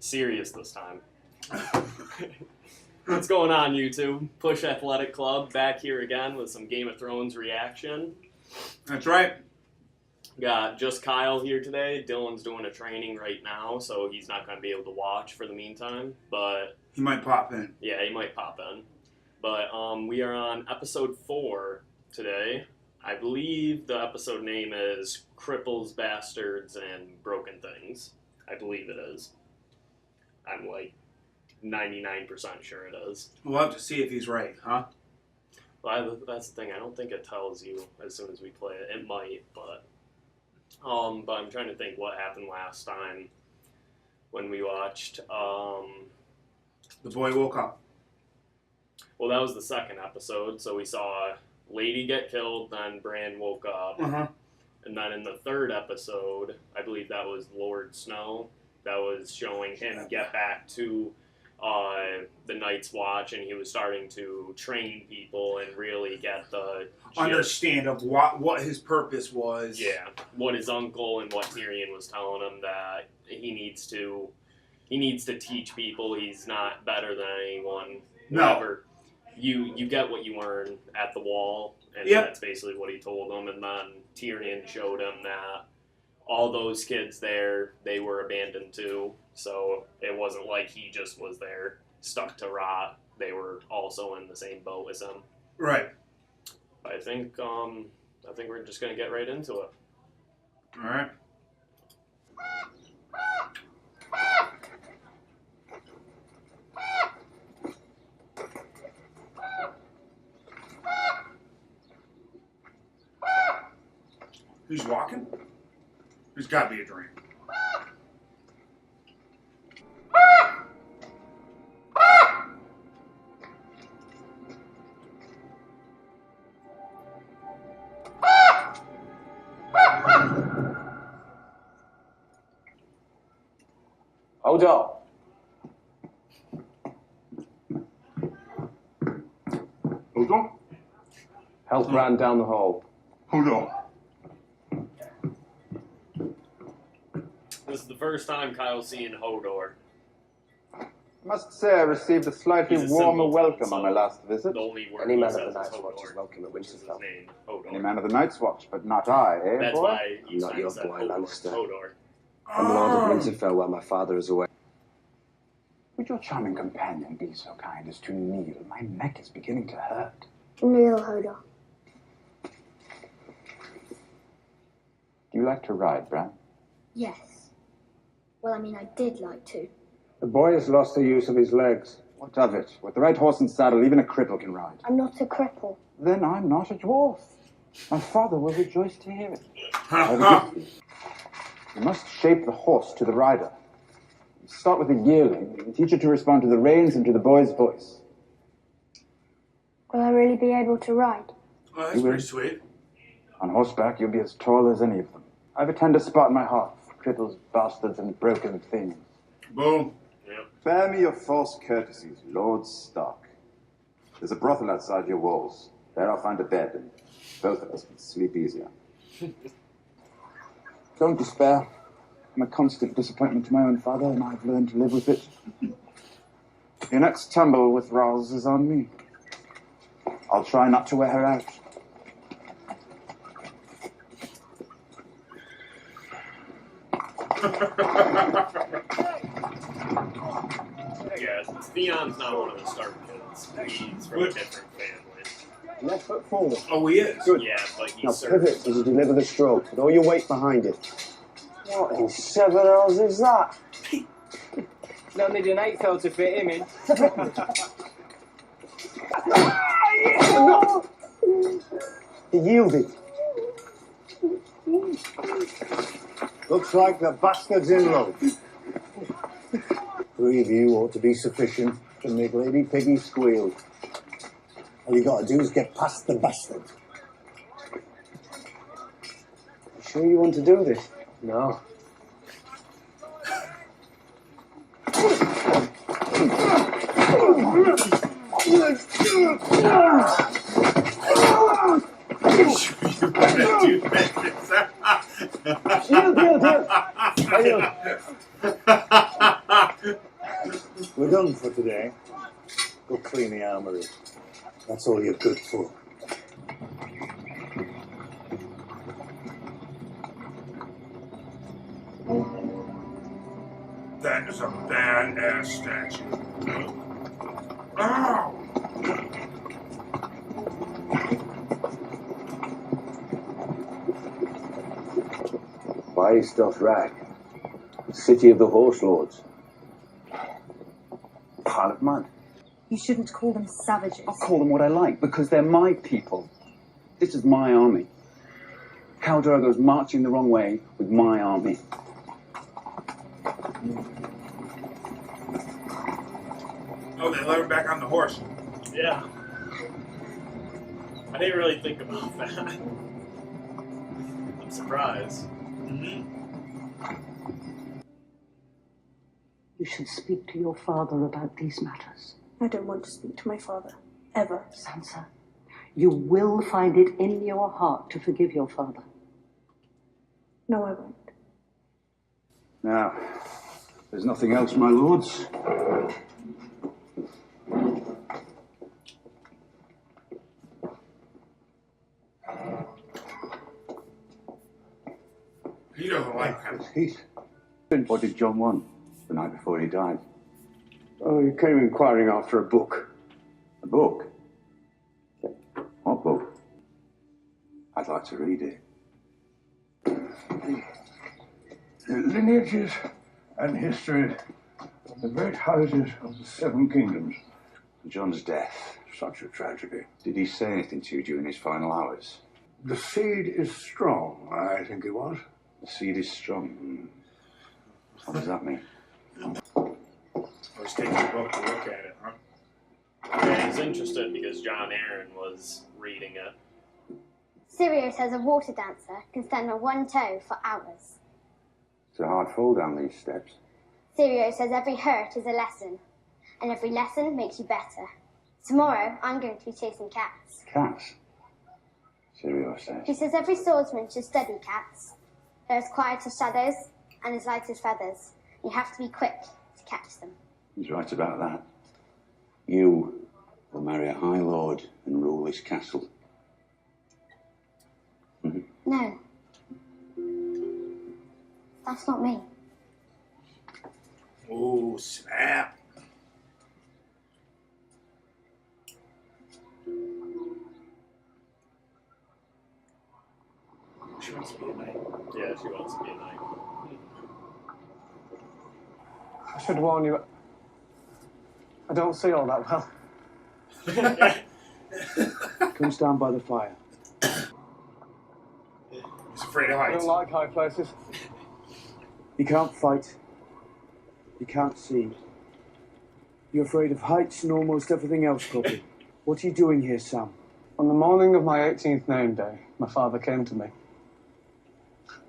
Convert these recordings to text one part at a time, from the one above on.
Serious this time. What's going on, YouTube? Push Athletic Club back here again with some Game of Thrones reaction. That's right. Got just Kyle here today. Dylan's doing a training right now, so he's not going to be able to watch for the meantime. But he might pop in. Yeah, he might pop in. But we are on episode 4 today. I believe the episode name is Cripples, Bastards, and Broken Things. I believe it is. I'm like 99% sure it is. We'll have to see if he's right, huh? Well, that's the thing. I don't think it tells you as soon as we play it. It might, but I'm trying to think what happened last time when we watched. The boy woke up. Well, that was the second episode. So we saw Lady get killed, then Bran woke up, and then in the third episode, I believe that was Lord Snow. That was showing him get back to the Night's Watch, and he was starting to train people and really get the understand of what his purpose was. Yeah, what his uncle and what Tyrion was telling him, that he needs to teach people. He's not better than anyone. Whatever. You get what you earn at the Wall, and that's basically what he told him. And then Tyrion showed him that all those kids there, they were abandoned too. So it wasn't like he just was there stuck to rot. They were also in the same boat as him. Right. I think we're just gonna get right into it. All right. Who's walking? There's got to be a dream. Hold on. Hold on. Help Bran down the hall. Hold on. This is the first time Kyle's seeing Hodor. I must say I received a slightly warmer welcome on my last visit. Any man of the Night's Watch is welcome at Winterfell. Any man of the Night's Watch, but not I, eh, That's boy? why I'm not your boy, Lannister. Hodor. I'm Lord of Winterfell while my father is away. Would your charming companion be so kind as to kneel? My neck is beginning to hurt. Kneel, Hodor. Do you like to ride, Bran? Yes. Well, I mean, I did like to. The boy has lost the use of his legs. What of it? With the right horse and saddle, even a cripple can ride. I'm not a cripple. Then I'm not a dwarf. My father will rejoice to hear it. You must shape the horse to the rider. Start with a yearling and teach it to respond to the reins and to the boy's voice. Will I really be able to ride? Oh, that's pretty sweet. On horseback, you'll be as tall as any of them. I've a tender spot in my heart for cripples, bastards, and broken things. Boom. Yep. Spare me your false courtesies, Lord Stark. There's a brothel outside your walls. There I'll find a bed, and both of us can sleep easier. Don't despair. I'm a constant disappointment to my own father, and I've learned to live with it. Your next tumble with Ros is on me. I'll try not to wear her out. Yeah, Theon's not one of the Stark kids. He's from a different family. Left foot forward. Oh, he is? Good. Yeah, but he's Now served. pivot as you deliver the stroke, with all your weight behind it. What in seven hours is that? Don't need an 8 to fit him in. He yielded. Looks like the bastard's in love. 3 of you ought to be sufficient to make Lady Piggy squeal. All you gotta do is get past the bastard. You sure you want to do this? No. done for today. Go clean the armory. That's all you're good for. That is a badass statue. Ow! Why Rag? City of the Horse Lords. Pile of mud. You shouldn't call them savages. I'll call them what I like, because they're my people. This is my army. Khal Drogo's marching the wrong way with my army. Oh, they let him back on the horse. Yeah. I didn't really think about that. I'm surprised. You should speak to your father about these matters. I don't want to speak to my father. Ever. Sansa, you will find it in your heart to forgive your father. No, I won't. Now, there's nothing else, my lords. He doesn't like him. What did John want the night before he died? Oh, he came inquiring after a book. A book? What book? I'd like to read it. The lineages and history of the great houses of the Seven Kingdoms. John's death. Such a tragedy. Did he say anything to you during his final hours? The seed is strong, I think it was. The seed is strong. What does that mean? I was taking the book to look at it, huh? Yeah, he's interested because John Aaron was reading it. Syrio says a water dancer can stand on one toe for hours. It's a hard fall down these steps. Syrio says every hurt is a lesson, and every lesson makes you better. Tomorrow, I'm going to be chasing cats. Cats? Syrio He says. says every swordsman should study cats. They're as quiet as shadows and as light as feathers. You have to be quick to catch them. He's right about that. You will marry a High Lord and rule this castle. No. That's not me. Oh, snap. She wants to be a knight. Yeah, she wants to be a knight. I should warn you, I don't see all that well. Come stand by the fire. He's afraid of I heights. don't like high places. You can't fight. You can't see. You're afraid of heights and almost everything else, Puppy. What are you doing here, Sam? On the morning of my 18th name day, my father came to me.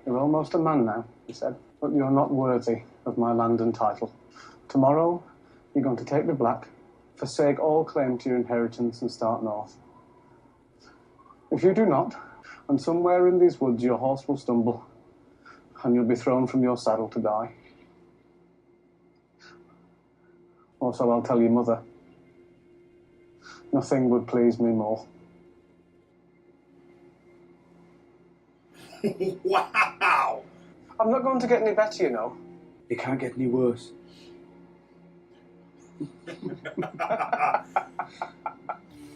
You're almost a man now, he said, but you're not worthy of my land and title. Tomorrow, you're going to take the black, forsake all claim to your inheritance and start north. If you do not, and somewhere in these woods your horse will stumble, and you'll be thrown from your saddle to die. Also, I'll tell your mother. Nothing would please me more. Wow! I'm not going to get any better, you know. It can't get any worse.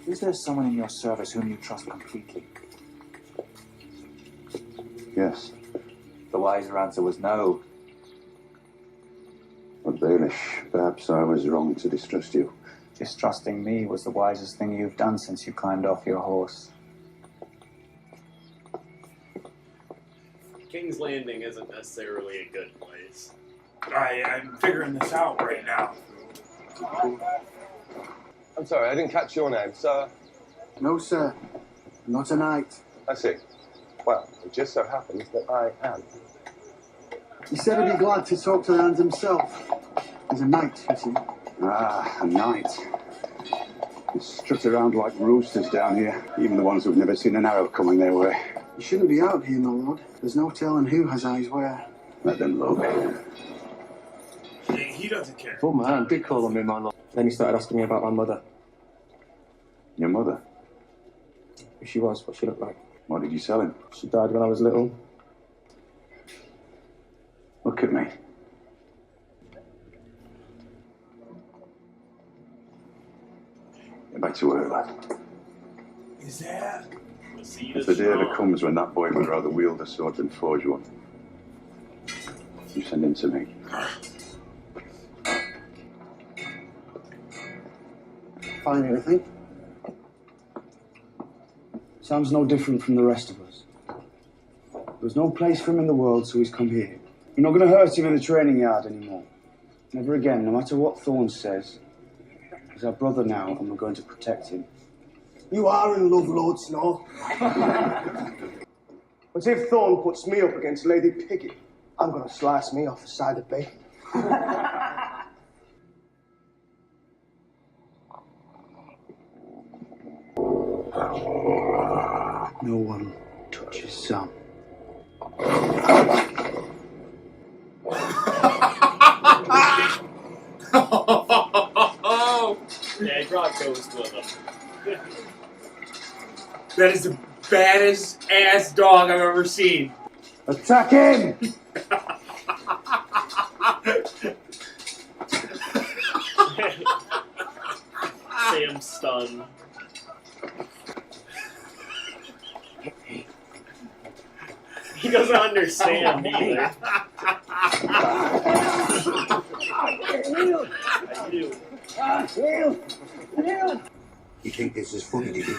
Is there someone in your service whom you trust completely? Yes. The wiser answer was no. But Baelish, perhaps I was wrong to distrust you. Distrusting me was the wisest thing you've done since you climbed off your horse. King's Landing isn't necessarily a good place. I'm figuring this out right now. I'm sorry, I didn't catch your name, sir. No, sir. Not a knight. I see. Well, it just so happens that I am. He said he'd be glad to talk to the hand himself. He's a knight, you see. Ah, a knight. They strut around like roosters down here, even the ones who've never seen an arrow coming their way. You shouldn't be out here, my lord. There's no telling who has eyes where. Let them look. He he doesn't care. I thought my aunt did call on me, my lord. Then he started asking me about my mother. Your mother? Who she was, what she looked like. What did you sell him? She died when I was little. Look at me. Get back to work, lad. Is that? If the day ever comes when that boy would rather wield a sword than forge one, you send him to me. Find anything? Sam's no different from the rest of us. There's no place for him in the world, so he's come here. We're not going to hurt him in the training yard anymore. Never again, no matter what Thorne says. He's our brother now, and we're going to protect him. You are in love, Lord Snow. But if Thorne puts me up against Lady Piggy, I'm going to slice me off a side of bacon. No one touches Sam. Yeah, he brought Ghost with him. That is the baddest ass dog I've ever seen. Attack him! Sam's stunned. He doesn't understand either. You think this is funny, do you?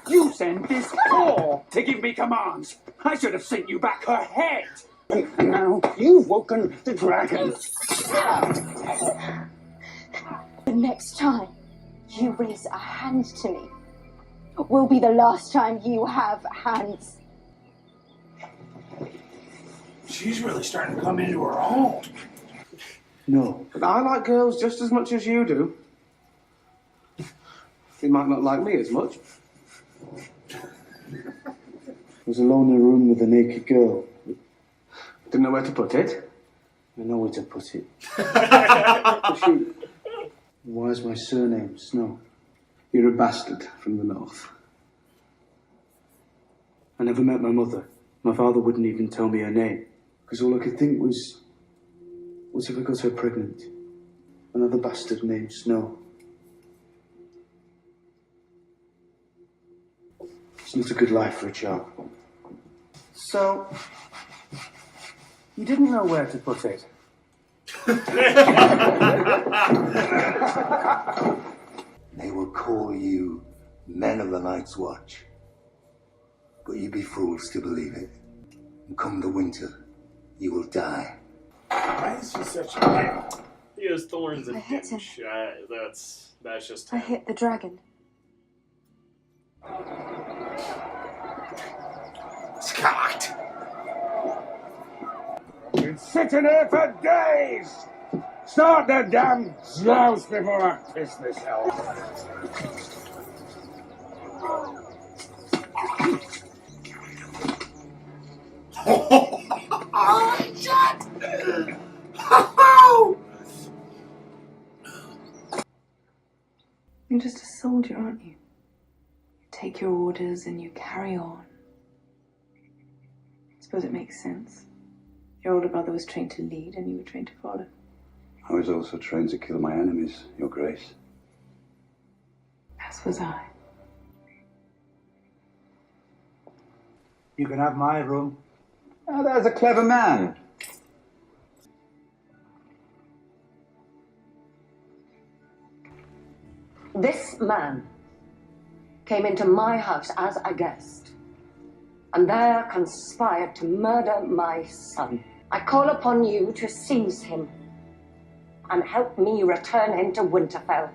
You sent this whore to give me commands. I should have sent you back her head. And now you've woken the dragon. The next time you raise a hand to me will be the last time you have hands. She's really starting to come into her own. No. But I like girls just as much as you do. They might not like me as much. I was alone in a room with a naked girl. Didn't know where to put it. I know where to put it. Why is my surname Snow? You're a bastard from the north. I never met my mother. My father wouldn't even tell me her name. Because all I could think was if I got her pregnant. Another bastard named Snow. It's not a good life for a child. So, you didn't know where to put it? They will call you men of the Night's Watch. But you be fools to believe it. And come the winter, you will die. Why is she such a dick? He has thorns and I hit him. That's just I him. hit the dragon. It's cocked. Been sitting here for days! Start the damn joust before I piss myself. Holy shit! You're just a soldier, aren't you? You take your orders and you carry on. I suppose it makes sense. Your older brother was trained to lead and you were trained to follow. I was also trained to kill my enemies, Your Grace. As was I. You can have my room. Oh, there's a clever man. This man came into my house as a guest, and there conspired to murder my son. I call upon you to seize him and help me return him to Winterfell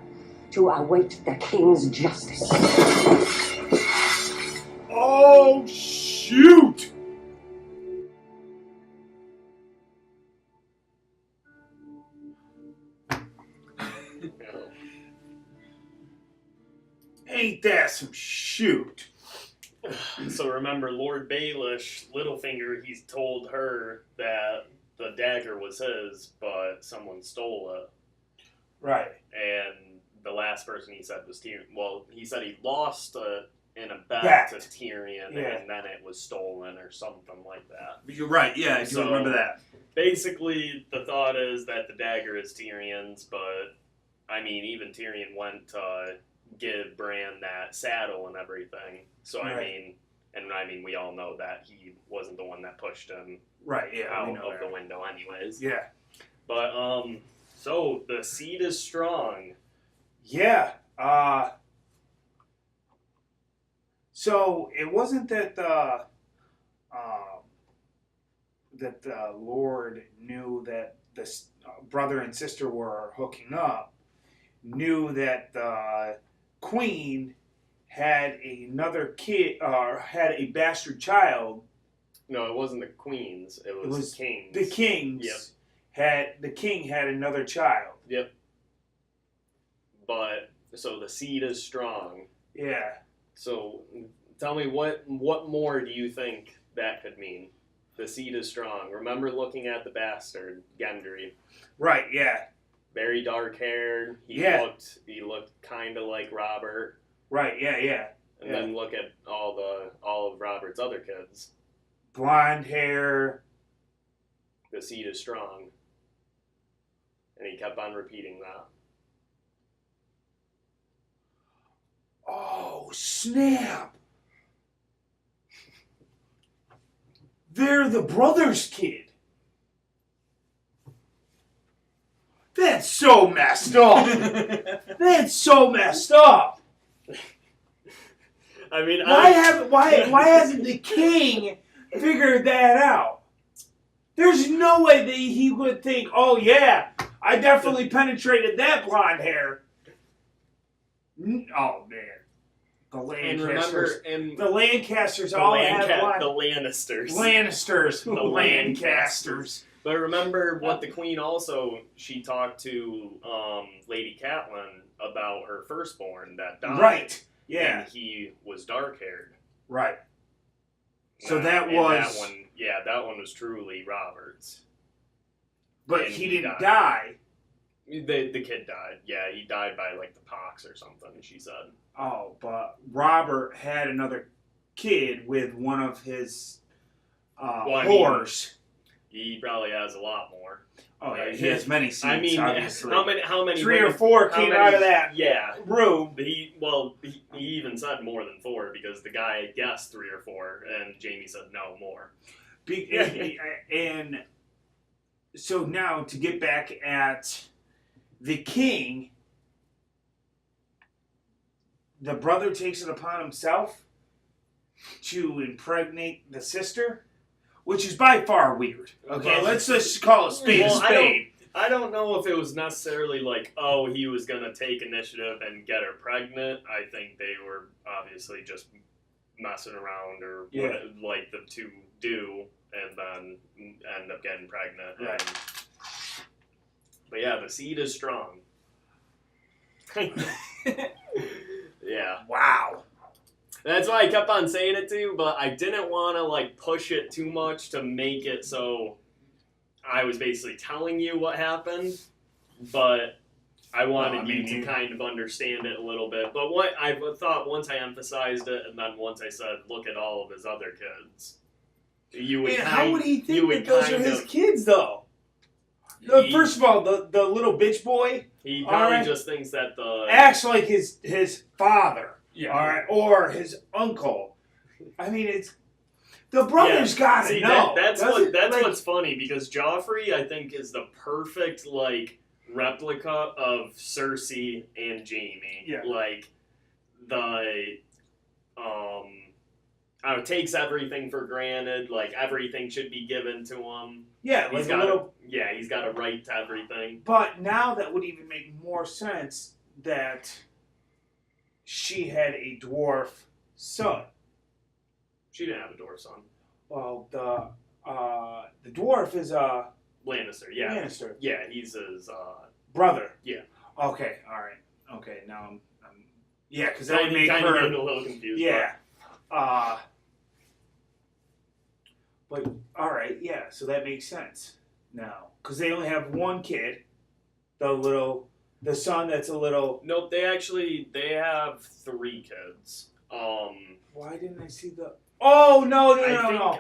to await the king's justice. Oh, shoot! Ain't that some shoot? So remember, Lord Baelish, Littlefinger, he's told her that the dagger was his, but someone stole it. Right. And the last person he said was Tyrion. Well, he said he lost in a bet to Tyrion, and then it was stolen or something like that. You're right, yeah, I do remember that. Basically, the thought is that the dagger is Tyrion's, but, I mean, even Tyrion went to give Bran that saddle and everything. So, I mean, we all know that he wasn't the one that pushed him out of the window anyways. Yeah. But, so, the seed is strong. Yeah. So it wasn't that the Lord knew that the brother and sister were hooking up, knew that the Queen had another kid, had a bastard child. No, it wasn't the Queen's. It was the King's. The King's. Yep. The King had another child. Yep. But so the seed is strong. Yeah. So tell me what more do you think that could mean? The seed is strong. Remember looking at the bastard, Gendry. Right, yeah. Very dark haired. He looked kinda like Robert. Right, yeah. And then look at all of Robert's other kids. Blonde hair. The seed is strong. And he kept on repeating that. Oh, snap! They're the brother's kid. That's so messed up. That's so messed up. I mean, why hasn't the King figured that out? There's no way that he would think, oh yeah, I definitely penetrated that blonde hair. Oh man, the Lancasters. The Lancasters all have the Lannisters. The Lancasters. But remember what the Queen also, she talked to Lady Catelyn about her firstborn that died. Right. Yeah. And he was dark haired. Right. So that one was truly Robert's. But he didn't die. The kid died. Yeah, he died by like the pox or something, she said. Oh, but Robert had another kid with one of his whores. He probably has a lot more. Oh, yeah, he has many seeds, I mean, obviously. How many? 3 or 4 came out of that room. He even said more than 4 because the guy guessed 3 or 4, and Jamie said no, more. And so now to get back at the King, the brother takes it upon himself to impregnate the sister, which is by far weird. Okay, let's just call a spade a spade. I don't know if it was necessarily like, oh, he was going to take initiative and get her pregnant. I think they were obviously just messing around or what, like the two do, and then end up getting pregnant. Right. But yeah, the seed is strong. Yeah. Wow. That's why I kept on saying it too, but I didn't want to like push it too much to make it so I was basically telling you what happened, but I wanted you to kind of understand it a little bit. But what I thought once I emphasized it, and then once I said, look at all of his other kids, you would. How would he think that those are his kids, though? First of all, the little bitch boy. He probably just thinks that acts like his father. Yeah. All right, or his uncle. I mean, it's the brother's got to know. That's what's funny because Joffrey, I think, is the perfect like replica of Cersei and Jaime. Yeah. Like takes everything for granted. Like everything should be given to him. Yeah, he's got a right to everything. But now that would even make more sense that she had a dwarf son. She didn't have a dwarf son. Well, the dwarf is a Lannister. Yeah, Lannister. Yeah, he's his brother. Yeah. Okay. All right. Okay. Now I'm yeah, because that would make her a little confused. Yeah. But all right, yeah. So that makes sense now, because they only have one kid, the son that's a little. Nope, they have 3 kids. Why didn't I see the? Oh no!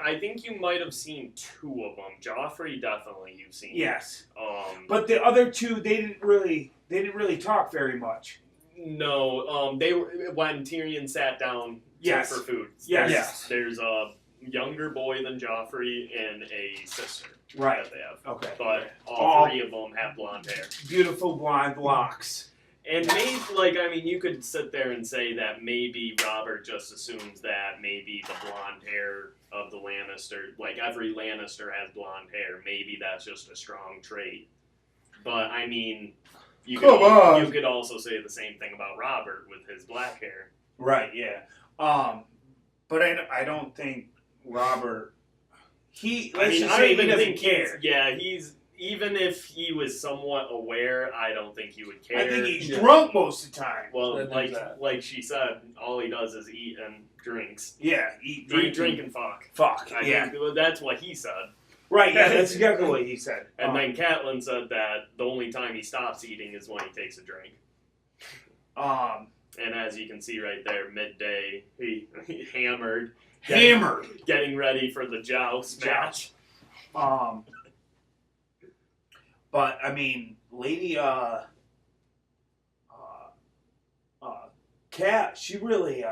I think you might have seen 2 of them. Joffrey, definitely you've seen. Yes. But the other 2, they didn't really talk very much. No. They were when Tyrion sat down for food. Yes. There's a younger boy than Joffrey and a sister. Right. That they have. Okay. But all 3 of them have blonde hair. Beautiful blonde locks. And maybe, you could sit there and say that maybe Robert just assumes that maybe the blonde hair of the Lannister, every Lannister has blonde hair. Maybe that's just a strong trait. But, you could also say the same thing about Robert with his black hair. Right, yeah. But I don't think Robert, he doesn't care. Even if he was somewhat aware, I don't think he would care. I think he's drunk most of the time. Well, like she said, all he does is eat and drinks. Yeah, drink and fuck. Fuck, I think that's what he said. Right, yeah, that's exactly what he said. And then Catelyn said that the only time he stops eating is when he takes a drink. And as you can see right there, midday, he hammered. Getting ready for the joust match. But Lady Cat, she really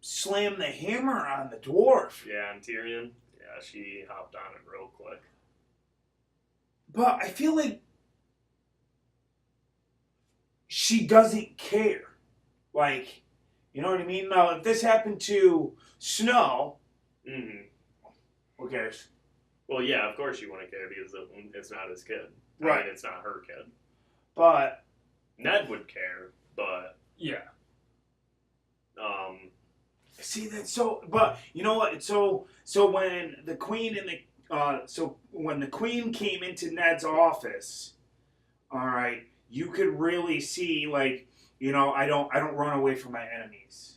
slammed the hammer on the dwarf. Yeah, and Tyrion, she hopped on it real quick. But I feel like she doesn't care. You know what I mean? Now, if this happened to Snow, who cares? Well, yeah, of course you wouldn't care because it's not his kid. Right. It's not her kid. But Ned would care, but yeah. See that's so. But you know what? So when the Queen when the Queen came into Ned's office, all right, you could really see I don't run away from my enemies.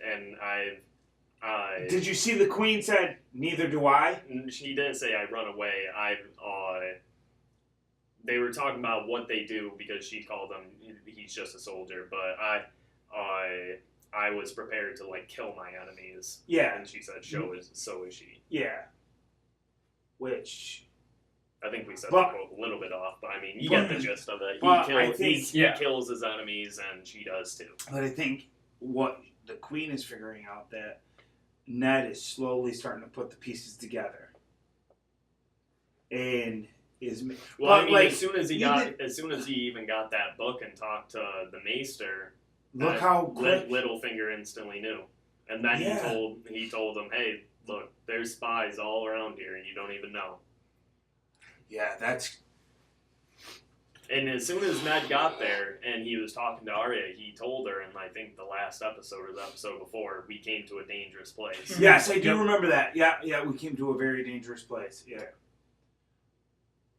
And Did you see the Queen said, neither do I? She didn't say I run away. They were talking about what they do because she called him, he's just a soldier, but I was prepared to kill my enemies. Yeah. And she said, so is she. Yeah. Which I think we said the quote a little bit off, but you get the gist of it. He kills his enemies, and she does too. But I think what the Queen is figuring out that Ned is slowly starting to put the pieces together, and is as soon as he even got that book and talked to the Maester, look how quick Littlefinger instantly knew, and then he told him, hey, look, there's spies all around here, and you don't even know. Yeah, that's. And as soon as Ned got there and he was talking to Arya, he told her, and I think the last episode or the episode before, we came to a dangerous place. Yes, I do remember that. Yeah, we came to a very dangerous place. Yeah.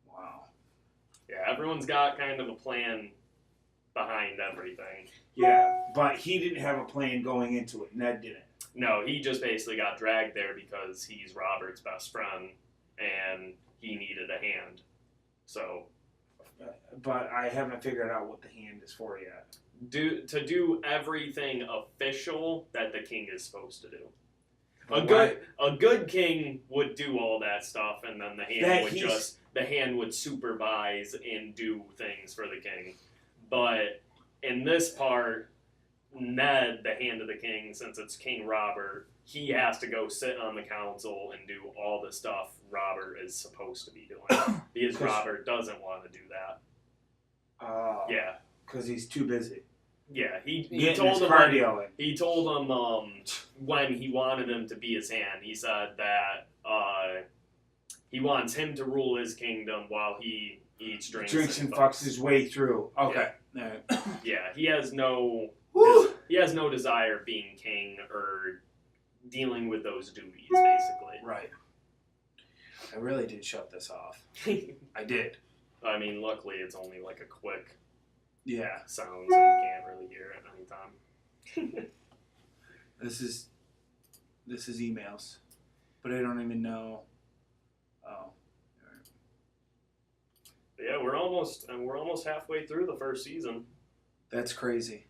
Wow. Yeah, everyone's got kind of a plan behind everything. Yeah, but he didn't have a plan going into it. Ned didn't. No, he just basically got dragged there because he's Robert's best friend, and he needed a hand. So... But I haven't figured out what the hand is for yet. To do everything official that the king is supposed to do. A good king would do all that stuff, and then the hand would supervise and do things for the king. But in this part, Ned, the hand of the king, since it's King Robert, he has to go sit on the council and do all the stuff Robert is supposed to be doing. Because Robert doesn't want to do that. Yeah. Because he's too busy. Yeah, he told him when he wanted him to be his hand, he said that he wants him to rule his kingdom while he eats, drinks and fucks his way through. Okay. Yeah, he has no desire being king or dealing with those duties, basically. Right. I really did shut this off. I did. Luckily it's only a quick sound, so you can't really hear it anytime. This is emails, but I don't even know. Oh, Yeah, we're almost halfway through the first season. that's crazy.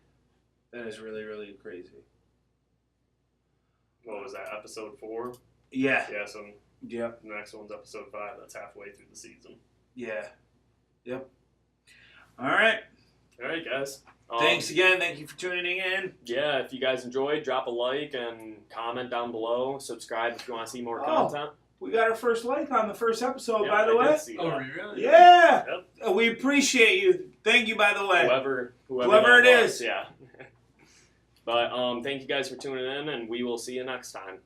That is really, really crazy. What was that? Episode 4. Yeah. Yeah. So Yep. the next one's episode 5. That's halfway through the season. Yeah. Yep. All right. All right, guys. Thanks again. Thank you for tuning in. Yeah, if you guys enjoyed, drop a like and comment down below. Subscribe if you want to see more content. We got our first like on the first episode, Yeah, by the I way. did see that. Oh, really? Yeah. Yep. We appreciate you. Thank you, by the way. Whoever it that was, is. yeah. But thank you guys for tuning in, and we will see you next time.